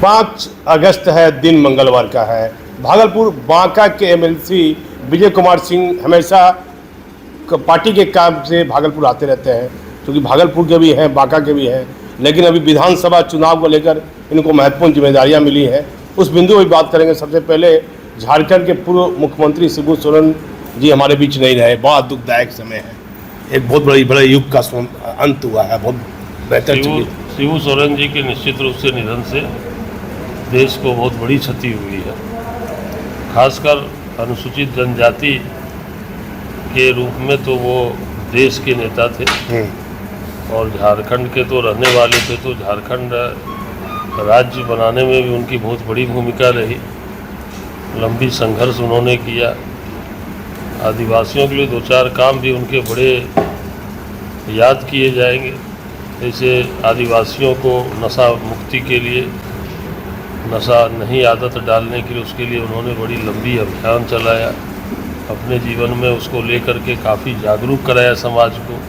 5 अगस्त है, दिन मंगलवार का है। भागलपुर बांका के एमएलसी विजय कुमार सिंह हमेशा पार्टी के काम से भागलपुर आते रहते हैं, क्योंकि भागलपुर के भी हैं, बांका के भी हैं, लेकिन अभी विधानसभा चुनाव को लेकर इनको महत्वपूर्ण जिम्मेदारियां मिली हैं। उस बिंदु पर बात करेंगे। सबसे पहले झारखंड के पूर्व मुख्यमंत्री शिबू सोरेन जी हमारे बीच नहीं रहे, बहुत दुखदायक समय है। एक बहुत बड़े युग का अंत हुआ है, बहुत बेहतर। शिबू सोरेन जी के निश्चित रूप से निधन से देश को बहुत बड़ी क्षति हुई है। खासकर अनुसूचित जनजाति के रूप में तो वो देश के नेता थे और झारखंड के तो रहने वाले थे, तो झारखंड राज्य बनाने में भी उनकी बहुत बड़ी भूमिका रही। लंबी संघर्ष उन्होंने किया। आदिवासियों के लिए 2-4 काम भी उनके बड़े याद किए जाएंगे। जैसे आदिवासियों को नशा मुक्ति के लिए, नशा नहीं आदत डालने के लिए, उसके लिए उन्होंने बड़ी लंबी अभियान चलाया। अपने जीवन में उसको लेकर के काफ़ी जागरूक कराया समाज को,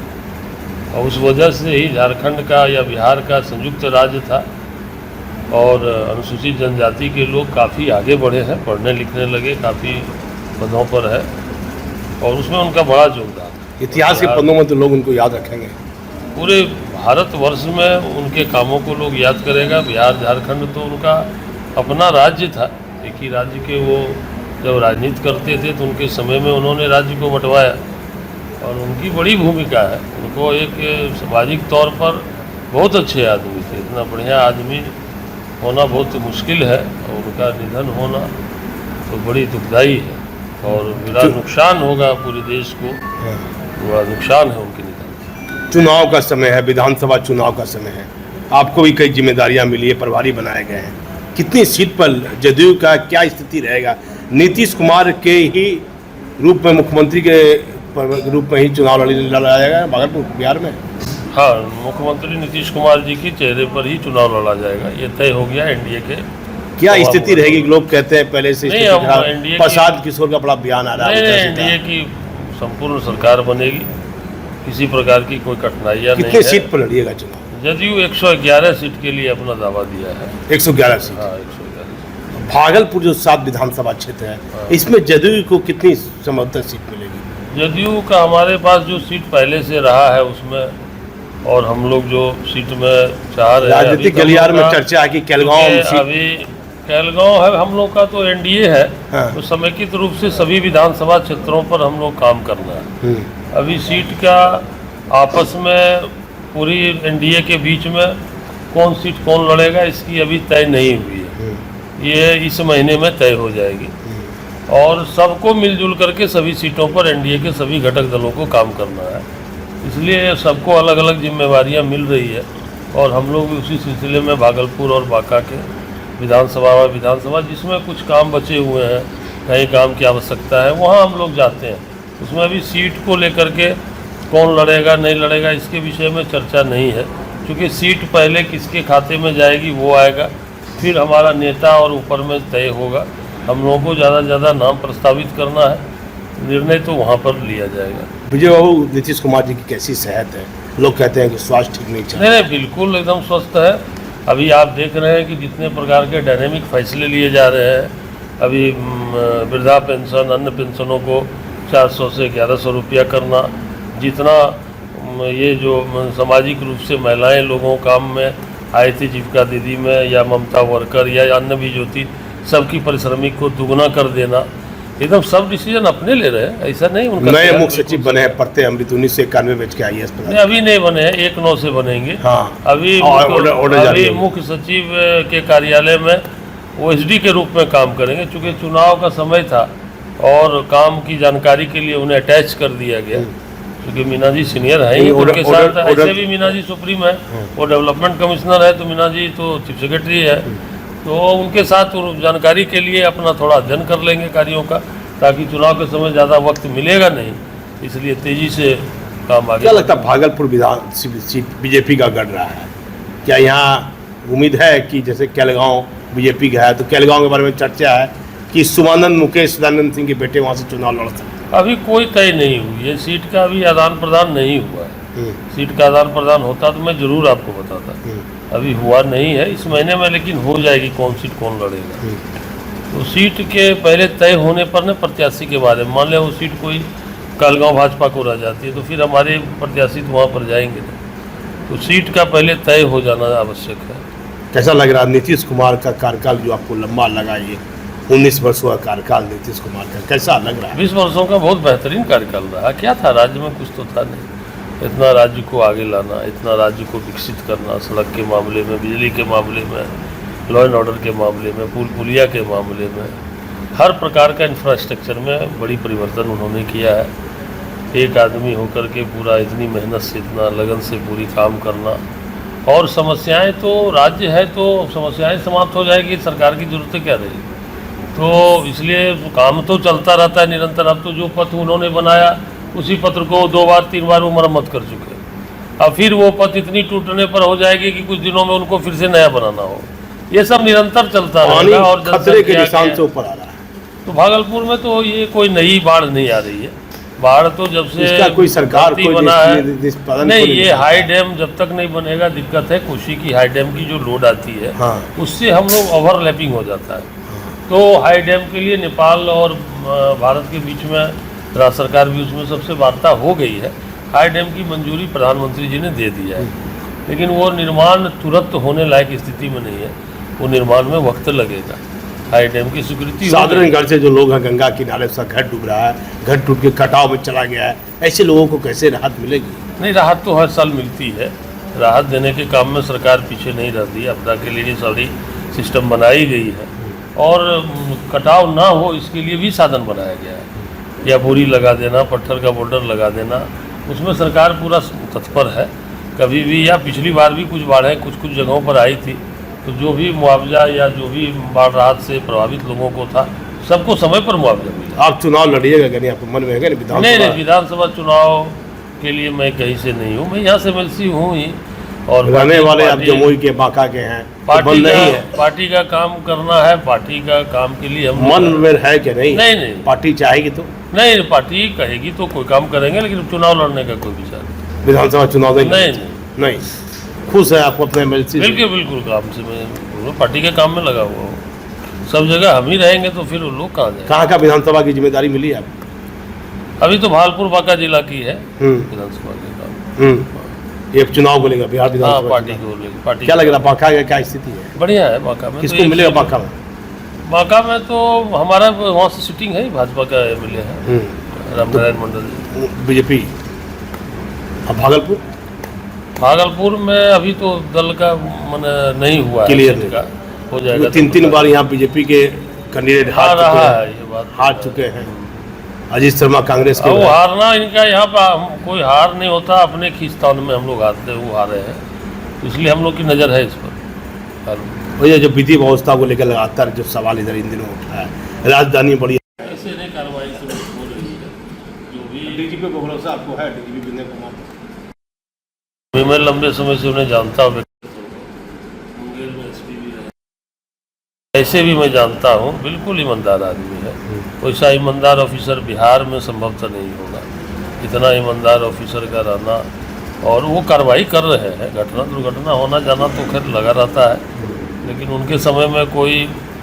और उस वजह से ही झारखंड का या बिहार का संयुक्त राज्य था और अनुसूचित जनजाति के लोग काफ़ी आगे बढ़े हैं, पढ़ने लिखने लगे, काफ़ी पदों पर है और उसमें उनका बड़ा योगदान। इतिहास के पन्नों में तो लोग उनको याद रखेंगे। पूरे भारतवर्ष में उनके कामों को लोग याद करेगा। बिहार झारखंड तो उनका अपना राज्य था, एक ही राज्य के वो जब राजनीति करते थे तो उनके समय में उन्होंने राज्य को बंटवाया और उनकी बड़ी भूमिका है। उनको एक सामाजिक तौर पर बहुत अच्छे आदमी थे। इतना बढ़िया आदमी होना बहुत मुश्किल है और उनका निधन होना तो बड़ी दुखदाई है और बड़ा नुकसान होगा पूरे देश को, बड़ा नुकसान है उनके निधन। चुनाव का समय है, विधानसभा चुनाव का समय है, आपको भी कई जिम्मेदारियां मिली है, प्रभारी बनाए गए हैं। कितनी सीट पर जदयू का क्या स्थिति रहेगा? नीतीश कुमार के ही रूप में, मुख्यमंत्री के रूप में ही चुनाव लड़ा जाएगा भागलपुर बिहार में? हाँ, मुख्यमंत्री नीतीश कुमार जी के चेहरे पर ही चुनाव लड़ा जाएगा, ये तय हो गया एनडीए के। क्या स्थिति रहेगी? लोग कहते हैं पहले से प्रसाद किशोर का बड़ा बयान आ रहा है। एनडीए की संपूर्ण सरकार बनेगी, किसी प्रकार की कोई कठिनाइयाँ नहीं है। कितने सीट पर लड़िएगा चुनाव? जदयू 111 सीट के लिए अपना दावा दिया है। 111 सीट? हाँ, 111। भागलपुर जो 7 विधानसभा क्षेत्र है, इसमें जदयू को कितनी संभवतः सीट मिलेगी? जदयू का हमारे पास जो सीट पहले से रहा है उसमें, और हम लोग जो सीट में चाह रहे हैं, राजनीतिक गलियार में चर्चा है कि केलगांव, अभी केलगांव है हम लोग का, तो एनडीए है। हाँ। तो समेकित रूप से सभी विधानसभा क्षेत्रों पर हम लोग काम करना है। अभी सीट का आपस में पूरी एनडीए के बीच में कौन सीट कौन लड़ेगा इसकी अभी तय नहीं हुई है। ये इस महीने में तय हो जाएगी और सबको मिलजुल करके सभी सीटों पर एनडीए के सभी घटक दलों को काम करना है। इसलिए सबको अलग अलग जिम्मेवारियां मिल रही है और हम लोग भी उसी सिलसिले में भागलपुर और बांका के विधानसभा जिसमें कुछ काम बचे हुए हैं, कहीं काम की आवश्यकता है, वहाँ हम लोग जाते हैं। उसमें अभी सीट को लेकर के कौन लड़ेगा नहीं लड़ेगा इसके विषय में चर्चा नहीं है, क्योंकि सीट पहले किसके खाते में जाएगी वो आएगा, फिर हमारा नेता और ऊपर में तय होगा। हम लोगों को ज़्यादा से ज़्यादा नाम प्रस्तावित करना है, निर्णय तो वहाँ पर लिया जाएगा। विजय बाबू, नीतीश कुमार जी की कैसी सेहत है? लोग कहते हैं कि स्वास्थ्य ठीक नहीं चल रहा। नहीं, बिल्कुल एकदम स्वस्थ है। अभी आप देख रहे हैं कि जितने प्रकार के डायनेमिक फैसले लिए जा रहे हैं, अभी वृद्धा पेंशन, अन्य पेंशनों को 400 से 1100 रुपया करना, जितना ये जो सामाजिक रूप से महिलाएं लोगों काम में आए थे, जीविका दीदी में या ममता वर्कर या अन्य भी जो थी, सबकी पारिश्रमिक को दुगना कर देना, एकदम सब डिसीजन अपने ले रहे हैं। ऐसा नहीं उनका नए मुख्य सचिव बने हैं प्रत्यय अमृत 1991 बैच के IAS पर। अभी नहीं बने हैं, 1/9 से बनेंगे। हाँ, अभी मुख्य सचिव के कार्यालय में OSD के रूप में काम करेंगे, चूँकि चुनाव का समय था और काम की जानकारी के लिए उन्हें अटैच कर दिया गया, क्योंकि मीना जी सीनियर हैं ही उनके साथ। ऐसे भी मीना जी सुप्रीम है, वो डेवलपमेंट कमिश्नर है, तो मीना जी तो चीफ सेक्रेटरी है, तो उनके साथ जानकारी के लिए अपना थोड़ा अध्ययन कर लेंगे कार्यों का, ताकि चुनाव के समय ज़्यादा वक्त मिलेगा नहीं, इसलिए तेज़ी से काम आगे। क्या लगता है भागलपुर विधान सीट बीजेपी का गढ़ रहा है? क्या यहाँ उम्मीद है कि जैसे केलगांव बीजेपी का है, तो केलगांव के बारे में चर्चा है कि सुमानंद मुकेश सदानंद सिंह के बेटे वहाँ से चुनाव लड़ सकते हैं? अभी कोई तय नहीं हुई है, सीट का अभी आदान प्रदान नहीं हुआ है। सीट का आदान प्रदान होता तो मैं जरूर आपको बताता। अभी हुआ नहीं है इस महीने में, लेकिन हो जाएगी। कौन सीट कौन लड़ेगा तो सीट के पहले तय होने पर न प्रत्याशी के बारे में, मान लिया वो सीट कोई कहलगांव भाजपा को रह जाती है तो फिर हमारे प्रत्याशी तो वहाँ पर जाएंगे नहीं, तो सीट का पहले तय हो जाना आवश्यक है। कैसा लग रहा है नीतीश कुमार का कार्यकाल जो आपको लंबा लगा, ये 19 वर्षों का कार्यकाल नीतीश कुमार का, कैसा लग रहा है? 20 वर्षों का बहुत बेहतरीन कार्यकाल रहा। क्या था राज्य में? कुछ तो था नहीं। इतना राज्य को आगे लाना, इतना राज्य को विकसित करना, सड़क के मामले में, बिजली के मामले में, लॉ एंड ऑर्डर के मामले में, पुल पुलिया के मामले में, हर प्रकार का इंफ्रास्ट्रक्चर में बड़ी परिवर्तन उन्होंने किया है। एक आदमी होकर के पूरा इतनी मेहनत से, इतना लगन से पूरी काम करना, और समस्याएं तो राज्य है तो समस्याएं समाप्त हो जाएगी, सरकार की जरूरतें क्या रहेगी? तो इसलिए काम तो चलता रहता है निरंतर। अब तो जो पथ उन्होंने बनाया उसी पत्र को 2 बार 3 बार वो मरम्मत कर चुके हैं। अब फिर वो पथ इतनी टूटने पर हो जाएगी कि कुछ दिनों में उनको फिर से नया बनाना हो। ये सब निरंतर चलता रहेगा और खतरे के निशान से ऊपर आ रहा है। तो भागलपुर में तो ये कोई नई बाढ़ नहीं आ रही है। बाढ़ तो जब से इसका कोई सरकार कोई बना है नहीं, को ये हाई डैम जब तक नहीं बनेगा दिक्कत है। कोसी की हाई डैम की जो लोड आती है उससे हम लोग ओवरलैपिंग हो जाता है। तो हाई डैम के लिए नेपाल और भारत के बीच में राज्य सरकार भी उसमें सबसे वार्ता हो गई है। हाई डैम की मंजूरी प्रधानमंत्री जी ने दे दिया है, लेकिन वो निर्माण तुरंत होने लायक स्थिति में नहीं है। वो निर्माण में वक्त लगेगा। हाई डैम की स्वीकृति साधारण घर से जो लोग हैं, गंगा किनारे से घर डूब रहा है, घर टूट के कटाव में चला गया है, ऐसे लोगों को कैसे राहत मिलेगी? नहीं, राहत तो हर साल मिलती है। राहत देने के काम में सरकार पीछे नहीं रहती। आपदा के लिए सारी सिस्टम बनाई गई है और कटाव ना हो इसके लिए भी साधन बनाया गया है। या बोरी लगा देना, पत्थर का बोल्डर लगा देना, उसमें सरकार पूरा तत्पर है। कभी भी, या पिछली बार भी कुछ बाढ़ें कुछ जगहों पर आई थी, तो जो भी मुआवजा या जो भी बाढ़ राहत से प्रभावित लोगों को था सबको समय पर मुआवजा मिला। आप चुनाव लड़िएगा क्या? नहीं, आपको मन में है विधानसभा? नहीं, विधानसभा चुनाव के लिए मैं कहीं से नहीं हूँ। मैं यहाँ से MLC हूँ ही, और रहने वाले आप जमुई के, बांका के हैं। पार्टी का काम करना है। पार्टी का काम के लिए हम मन में है कि नहीं? नहीं, पार्टी चाहेगी तो नहीं, पार्टी कहेगी तो कोई काम करेंगे, लेकिन चुनाव लड़ने का कोई विचार नहीं। विधानसभा चुनाव नहीं। खुश है आपको अपने MLC? बिल्कुल काम से मैं पार्टी के काम में लगा हुआ हूँ। सब जगह हम ही रहेंगे तो फिर लोग कहाँ जाएंगे? कहाँ का विधानसभा की जिम्मेदारी मिली है आपको? अभी तो भागलपुर बांका जिला की है विधानसभा के काम। ये चुनाव को लेकर बिहार विधानसभा पार्टी को लेकर पार्टी क्या लग रहा है? बांका का क्या स्थिति है? बढ़िया है बांका में। किसको मिलेगा बांका में? बांका में तो हमारा वहाँ से सिटिंग है, भाजपा का MLA है रामनारायण मंडल, बीजेपी। अब भागलपुर में अभी तो दल का मन नहीं हुआ क्लियर का हो जाएगा। 3 बार यहाँ बीजेपी के कैंडिडेट हार चुके हैं। अजीत शर्मा कांग्रेस के, वो हारना इनका यहाँ पर कोई हार नहीं होता, अपने खींचतान में हम लोग हारते वो हारे हैं, इसलिए हम लोग की नज़र है इस पर। भैया जो विधि व्यवस्था को लेकर लगातार जो सवाल इधर इन दिनों उठा है, राजधानी बड़ी ऐसे नहीं कार्रवाई से हो रही है। जो भी DGP को भरोसा आपको है? DGP विनय कुमार मैं लंबे समय से उन्हें जानता हूँ, मुंगेर में SP भी रहे। ऐसे भी मैं जानता हूँ, बिल्कुल ईमानदार आदमी है। वैसा ईमानदार ऑफिसर बिहार में संभवतः नहीं होगा। इतना ईमानदार ऑफिसर का रहना, और वो कार्रवाई कर रहे हैं। घटना दुर्घटना होना जाना तो खैर लगा रहता है, लेकिन उनके समय में कोई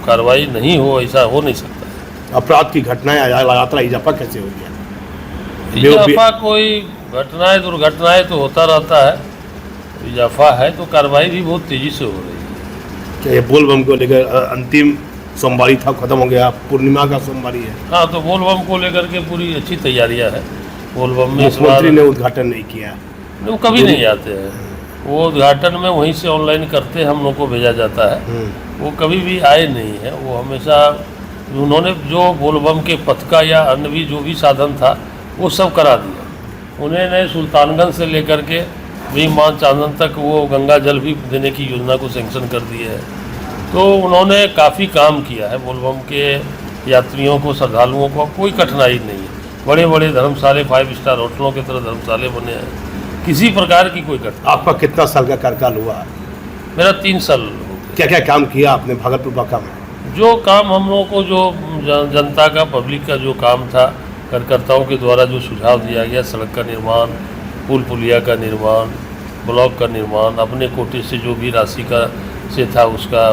कार्रवाई नहीं हो, ऐसा हो नहीं सकता। अपराध की घटनाएं लगातार इजाफा कैसे हो गया? इजाफा कोई घटनाएं दुर्घटनाएं तो होता रहता है, इजाफा है तो कार्रवाई भी बहुत तेजी से हो रही है। क्या ये बोलबम को लेकर अंतिम सोमवारी था, खत्म हो गया, पूर्णिमा का सोमवारी है? हाँ, तो बोलबम को लेकर के पूरी अच्छी तैयारियां है। बोलबम में मुख्यमंत्री ने उद्घाटन नहीं किया। वो कभी नहीं आते हैं, वो उद्घाटन में वहीं से ऑनलाइन करते हम लोग को भेजा जाता है। वो कभी भी आए नहीं है। वो हमेशा उन्होंने जो बोलबम के पथ का या अन्य भी जो भी साधन था वो सब करा दिया। उन्होंने सुल्तानगंज से लेकर के भीम चांदन तक वो गंगा जल भी देने की योजना को सैंक्शन कर दिया है। तो उन्होंने काफ़ी काम किया है। बोलबम के यात्रियों को, श्रद्धालुओं को कोई कठिनाई नहीं है। बड़े बड़े धर्मशाले, 5 स्टार होटलों की तरह धर्मशाले बने हैं, किसी प्रकार की कोई कठिनाई। आपका कितना साल का कार्यकाल हुआ? मेरा 3 साल हो गए। क्या क्या काम किया आपने भागलपुर बांका में? जो काम हम लोगों को, जो जनता का, पब्लिक का जो काम था, कार्यकर्ताओं के द्वारा जो सुझाव दिया गया, सड़क का निर्माण, पुल पुलिया का निर्माण, ब्लॉक का निर्माण, अपने कोटे से जो भी राशि का से था उसका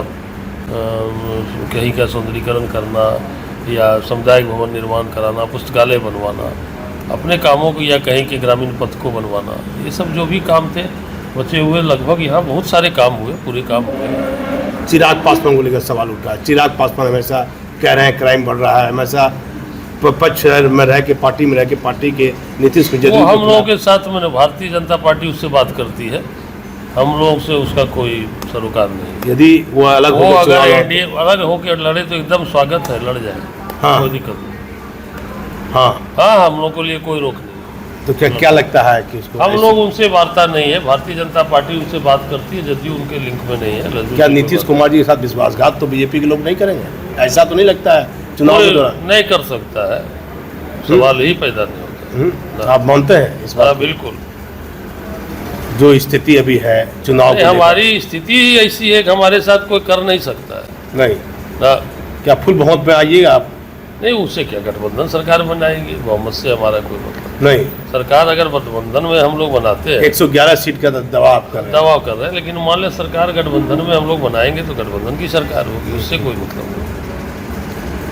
कहीं का सौंदर्यीकरण करना या सामुदायिक भवन निर्माण कराना, पुस्तकालय बनवाना, अपने कामों को या कहीं के ग्रामीण पथ को बनवाना, ये सब जो भी काम थे बचे हुए, लगभग यहाँ बहुत सारे काम हुए, पूरे काम हुए। चिराग पासवान को लेकर सवाल उठा है। चिराग पासवान हमेशा कह रहे हैं क्राइम बढ़ रहा है, हमेशा पक्ष में रह के पार्टी के नीतीश को वो हम लोगों के साथ मैंने भारतीय जनता पार्टी उससे बात करती है, हम लोग से उसका कोई सरोकार नहीं। यदि वो अलग वो अगर एनडीए अलग होकर लड़े तो एकदम स्वागत है, लड़ जाए, हाँ। कोई दिक्कत नहीं। हाँ, हम लोग के लिए कोई रोक नहीं। तो क्या लगता है कि इसको हम लोग उनसे वार्ता नहीं है, भारतीय जनता पार्टी उनसे बात करती है, जदयू उनके लिंक में नहीं है। क्या नीतीश कुमार जी के साथ विश्वासघात तो बीजेपी के लोग नहीं करेंगे? ऐसा तो नहीं लगता है चुनाव के दौरान? नहीं कर सकता है, सवाल ही पैदा नहीं होता। आप मानते हैं इस बात? बिल्कुल। जो स्थिति अभी है चुनाव, हमारी स्थिति ऐसी है कि हमारे साथ कोई कर नहीं सकता है। नहीं ना, क्या फुल बहुमत में आइएगा आप? नहीं, उससे क्या गठबंधन सरकार बनाएगी, बहुमत से हमारा कोई मतलब नहीं। सरकार अगर गठबंधन में हम लोग बनाते हैं, 111 सीट का दबाव कर रहे हैं, लेकिन मान लें सरकार गठबंधन में हम लोग बनाएंगे तो गठबंधन की सरकार होगी, उससे कोई मतलब नहीं।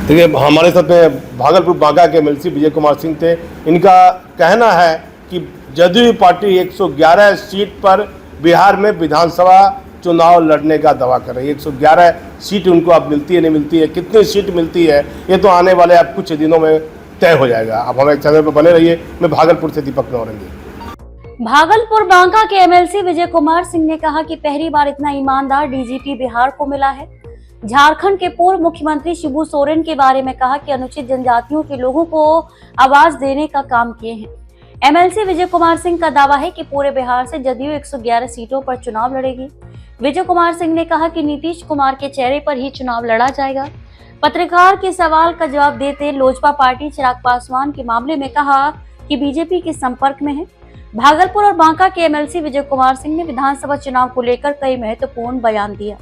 देखिए, हमारे साथ में भागलपुर बांका के एमएलसी विजय कुमार सिंह थे। इनका कहना है कि जदयू पार्टी 111 सीट पर बिहार में विधानसभा चुनाव लड़ने का दावा कर रही है। 111 सीट उनको अब मिलती है, नहीं मिलती है, कितनी सीट मिलती है, ये तो आने वाले अब कुछ दिनों में तय हो जाएगा। अब हमारे चैनल पर बने रहिए। मैं भागलपुर से दीपक नौरंगी। भागलपुर बांका के एमएलसी विजय कुमार सिंह ने कहा कि पहली बार इतना ईमानदार डीजीपी बिहार को मिला है। झारखंड के पूर्व मुख्यमंत्री शिबू सोरेन के बारे में कहा कि अनुसूचित जनजातियों के लोगों को आवाज देने का काम किए हैं। एमएलसी विजय कुमार सिंह का दावा है कि पूरे बिहार से जदयू 111 सीटों पर चुनाव लड़ेगी। विजय कुमार सिंह ने कहा कि नीतीश कुमार के चेहरे पर ही चुनाव लड़ा जाएगा। पत्रकार के सवाल का जवाब देते लोजपा पार्टी चिराग पासवान के मामले में कहा कि बीजेपी के संपर्क में है। भागलपुर और बांका के एमएलसी विजय कुमार सिंह ने विधानसभा चुनाव को लेकर कई महत्वपूर्ण बयान दिया।